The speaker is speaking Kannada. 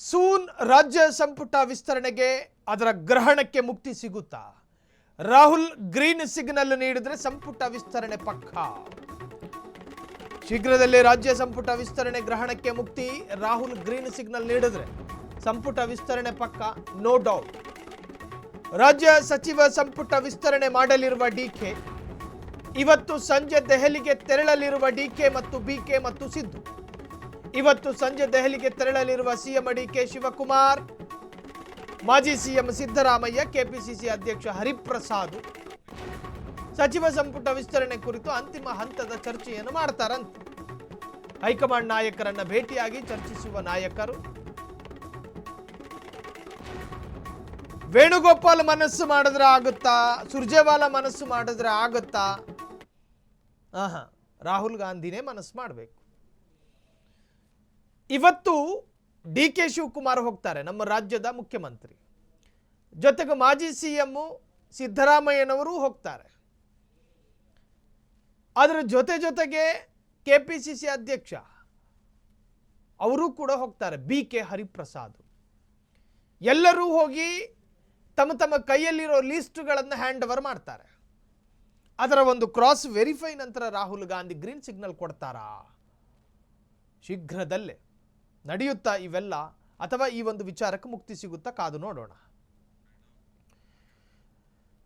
ಸೂನ್ ರಾಜ್ಯ ಸಂಪುಟ ವಿಸ್ತರಣೆಗೆ ಅದರ ಗ್ರಹಣಕ್ಕೆ ಮುಕ್ತಿ ಸಿಗುತ್ತಾ? ರಾಹುಲ್ ಗ್ರೀನ್ ಸಿಗ್ನಲ್ ನೀಡಿದ್ರೆ ಸಂಪುಟ ವಿಸ್ತರಣೆ ಪಕ್ಕಾ. ಶೀಘ್ರದಲ್ಲೇ ರಾಜ್ಯ ಸಂಪುಟ ವಿಸ್ತರಣೆ ಗ್ರಹಣಕ್ಕೆ ಮುಕ್ತಿ. ರಾಹುಲ್ ಗ್ರೀನ್ ಸಿಗ್ನಲ್ ನೀಡಿದ್ರೆ ಸಂಪುಟ ವಿಸ್ತರಣೆ ಪಕ್ಕಾ, ನೋ ಡೌಟ್. ರಾಜ್ಯ ಸಚಿವ ಸಂಪುಟ ವಿಸ್ತರಣೆ ಮಾಡಲಿರುವ ಡಿಕೆ, ಇವತ್ತು ಸಂಜೆ ದೆಹಲಿಗೆ ತೆರಳಲಿರುವ ಡಿಕೆ ಮತ್ತು ಬಿಕೆ ಮತ್ತು ಸಿದ್ದು. ಇವತ್ತು ಸಂಜೆ ದೆಹಲಿಗೆ ತೆರಳಲಿರುವ ಸಿಎಂ ಡಿಕೆ ಶಿವಕುಮಾರ್, ಮಾಜಿ ಸಿಎಂ ಸಿದ್ದರಾಮಯ್ಯ, ಕೆಪಿಸಿಸಿ ಅಧ್ಯಕ್ಷ ಹರಿಪ್ರಸಾದ್ ಸಚಿವ ಸಂಪುಟ ವಿಸ್ತರಣೆ ಕುರಿತು ಅಂತಿಮ ಹಂತದ ಚರ್ಚೆಯನ್ನು ಮಾಡ್ತಾರಂತೆ. ಹೈಕಮಾಂಡ್ ನಾಯಕರನ್ನ ಭೇಟಿಯಾಗಿ ಚರ್ಚಿಸುವ ನಾಯಕರು. ವೇಣುಗೋಪಾಲ್ ಮನಸ್ಸು ಮಾಡಿದ್ರೆ ಆಗುತ್ತಾ? ಸುರ್ಜೇವಾಲಾ ಮನಸ್ಸು ಮಾಡಿದ್ರೆ ಆಗುತ್ತಾ? ರಾಹುಲ್ ಗಾಂಧಿನೇ ಮನಸ್ಸು ಮಾಡಬೇಕು. ಇವತ್ತು ಡಿಕೆ ಶಿವಕುಮಾರ್ ಹೋಗ್ತಾರೆ, ನಮ್ಮ ರಾಜ್ಯದ ಮುಖ್ಯಮಂತ್ರಿ. ಜೊತೆಗೆ ಮಾಜಿ ಸಿಎಂ ಸಿದ್ದರಾಮಯ್ಯನವರು ಹೋಗ್ತಾರೆ. ಅದರ ಜೊತೆಗೆ ಕೆಪಿಸಿಸಿ ಅಧ್ಯಕ್ಷ ಅವರು ಕೂಡ ಹೋಗ್ತಾರೆ, ಬಿಕೆ ಹರಿಪ್ರಸಾದ್. ಎಲ್ಲರೂ ಹೋಗಿ ತಮ್ಮ ಕೈಯಲ್ಲಿರೋ ಲಿಸ್ಟ್ಗಳನ್ನು ಹ್ಯಾಂಡ್ ಓವರ್ ಮಾಡ್ತಾರೆ. ಅದರ ಒಂದು ಕ್ರಾಸ್ ವೆರಿಫೈ ನಂತರ ರಾಹುಲ್ ಗಾಂಧಿ ಗ್ರೀನ್ ಸಿಗ್ನಲ್ ಕೊಡ್ತಾರಾ? ಶೀಘ್ರದಲ್ಲೇ ನಡೆಯುತ್ತಾ ಇವೆಲ್ಲ, ಅಥವಾ ಈ ಒಂದು ವಿಚಾರಕ್ಕೆ ಮುಕ್ತಿ ಸಿಗುತ್ತಾ? ಕಾದು ನೋಡೋಣ.